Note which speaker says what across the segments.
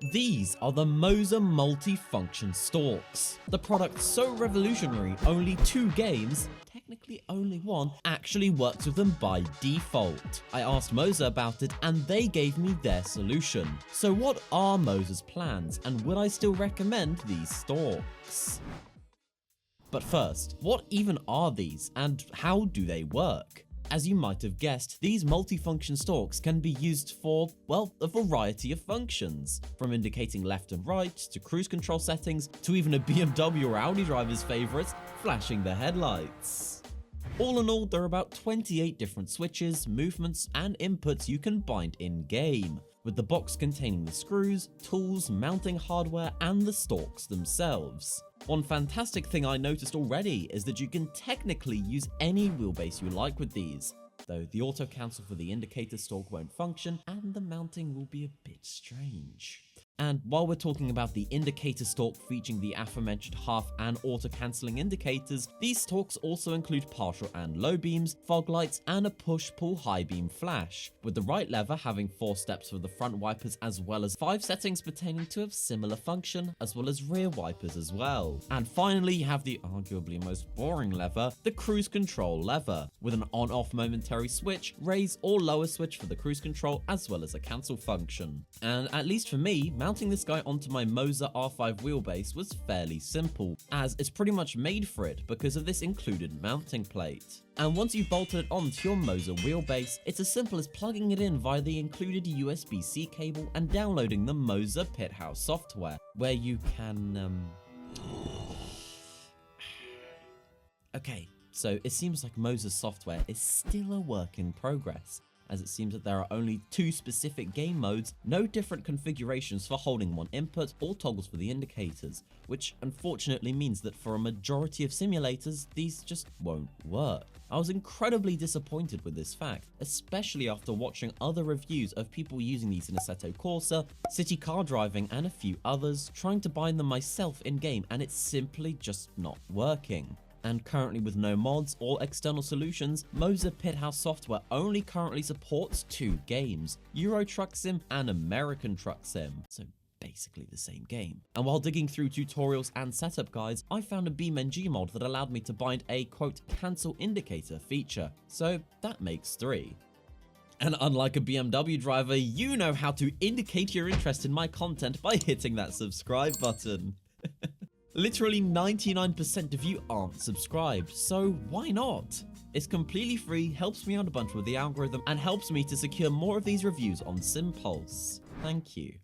Speaker 1: These are the Moza Multifunction Stalks. The product so revolutionary, only 2 games, technically only 1, actually works with them by default. I asked Moza about it and they gave me their solution. So what are Moza's plans, and would I still recommend these stalks? But first, what even are these and how do they work? As you might have guessed, these multifunction stalks can be used for, well, a variety of functions, from indicating left and right, to cruise control settings, to even a BMW or Audi driver's favourite, flashing their headlights. All in all, there are about 28 different switches, movements, and inputs you can bind in-game, with the box containing the screws, tools, mounting hardware, and the stalks themselves. One fantastic thing I noticed already is that you can technically use any wheelbase you like with these, though the auto cancel for the indicator stalk won't function and the mounting will be a bit strange. And while we're talking about the indicator stalk featuring the aforementioned half and auto cancelling indicators, these stalks also include partial and low beams, fog lights, and a push-pull high beam flash, with the right lever having 4 steps for the front wipers as well as 5 settings pertaining to a similar function, as well as rear wipers as well. And finally, you have the arguably most boring lever, the cruise control lever, with an on-off momentary switch, raise or lower switch for the cruise control, as well as a cancel function. And at least for me, mounting this guy onto my Moza R5 wheelbase was fairly simple, as it's pretty much made for it because of this included mounting plate. And once you've bolted it onto your Moza wheelbase, it's as simple as plugging it in via the included USB-C cable and downloading the Moza Pithouse software, where you can, Okay, so it seems like Moza's software is still a work in progress, as it seems that there are only 2 specific game modes, no different configurations for holding one input or toggles for the indicators, which unfortunately means that for a majority of simulators, these just won't work. I was incredibly disappointed with this fact, especially after watching other reviews of people using these in Assetto Corsa, city car driving, and a few others, trying to bind them myself in-game, and it's simply just not working. And currently with no mods or external solutions, Moza Pithouse software only currently supports 2 games, Euro Truck Sim and American Truck Sim, so basically the same game. And while digging through tutorials and setup guides, I found a BeamNG mod that allowed me to bind a quote cancel indicator feature, so that makes 3. And unlike a BMW driver, you know how to indicate your interest in my content by hitting that subscribe button. Literally 99% of you aren't subscribed, so why not? It's completely free, helps me out a bunch with the algorithm, and helps me to secure more of these reviews on SimPulse. Thank you.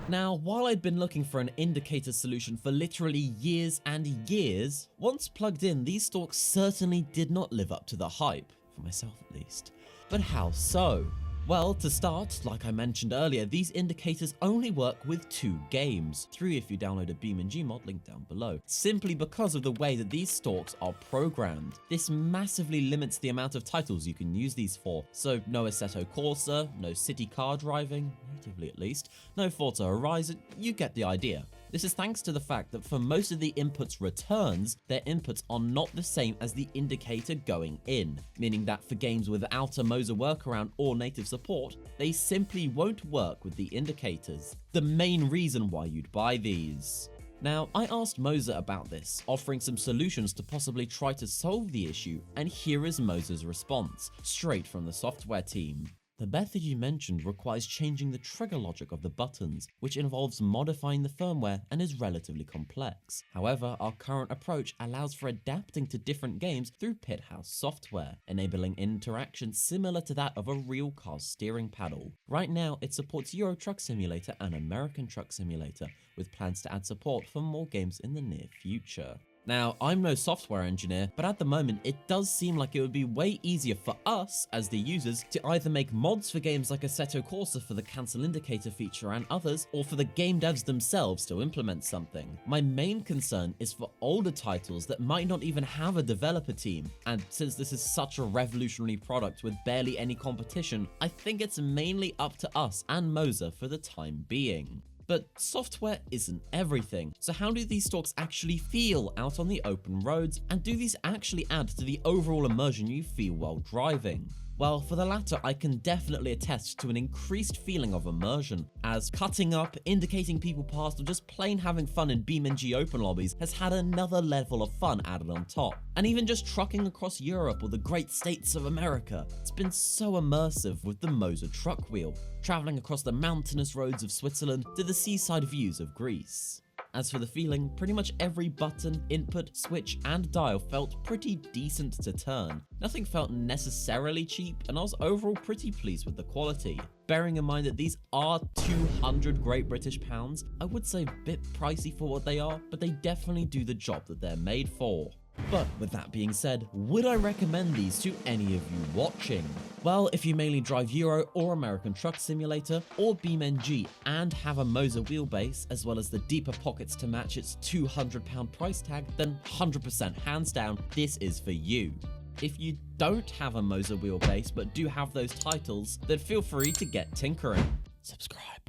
Speaker 1: Now, while I'd been looking for an indicator solution for literally years and years, once plugged in, these stalks certainly did not live up to the hype, for myself at least. But how so? Well, to start, like I mentioned earlier, these indicators only work with 2 games, 3 if you download a BeamNG mod, link down below, simply because of the way that these stalks are programmed. This massively limits the amount of titles you can use these for, so no Assetto Corsa, no city car driving, natively at least, no Forza Horizon, you get the idea. This is thanks to the fact that for most of the input's returns, their inputs are not the same as the indicator going in, meaning that for games without a Moza workaround or native support, they simply won't work with the indicators. The main reason why you'd buy these. Now, I asked Moza about this, offering some solutions to possibly try to solve the issue, and here is Moza's response, straight from the software team. The method you mentioned requires changing the trigger logic of the buttons, which involves modifying the firmware and is relatively complex. However, our current approach allows for adapting to different games through Pithouse software, enabling interaction similar to that of a real car's steering paddle. Right now, it supports Euro Truck Simulator and American Truck Simulator, with plans to add support for more games in the near future. Now, I'm no software engineer, but at the moment it does seem like it would be way easier for us, as the users, to either make mods for games like Assetto Corsa for the cancel indicator feature and others, or for the game devs themselves to implement something. My main concern is for older titles that might not even have a developer team, and since this is such a revolutionary product with barely any competition, I think it's mainly up to us and Moza for the time being. But software isn't everything, so how do these stalks actually feel out on the open roads, and do these actually add to the overall immersion you feel while driving? Well, for the latter, I can definitely attest to an increased feeling of immersion, as cutting up, indicating people past, or just plain having fun in BeamNG open lobbies has had another level of fun added on top. And even just trucking across Europe or the great states of America, it's been so immersive with the Moza truck wheel, travelling across the mountainous roads of Switzerland to the seaside views of Greece. As for the feeling, pretty much every button, input, switch, and dial felt pretty decent to turn. Nothing felt necessarily cheap, and I was overall pretty pleased with the quality. Bearing in mind that these are 200 Great British pounds, I would say a bit pricey for what they are, but they definitely do the job that they're made for. But with that being said, would I recommend these to any of you watching? Well, if you mainly drive Euro or American Truck Simulator or BeamNG and have a Moza wheelbase as well as the deeper pockets to match its £200 price tag, then 100% hands down, this is for you. If you don't have a Moza wheelbase but do have those titles, then feel free to get tinkering. Subscribe.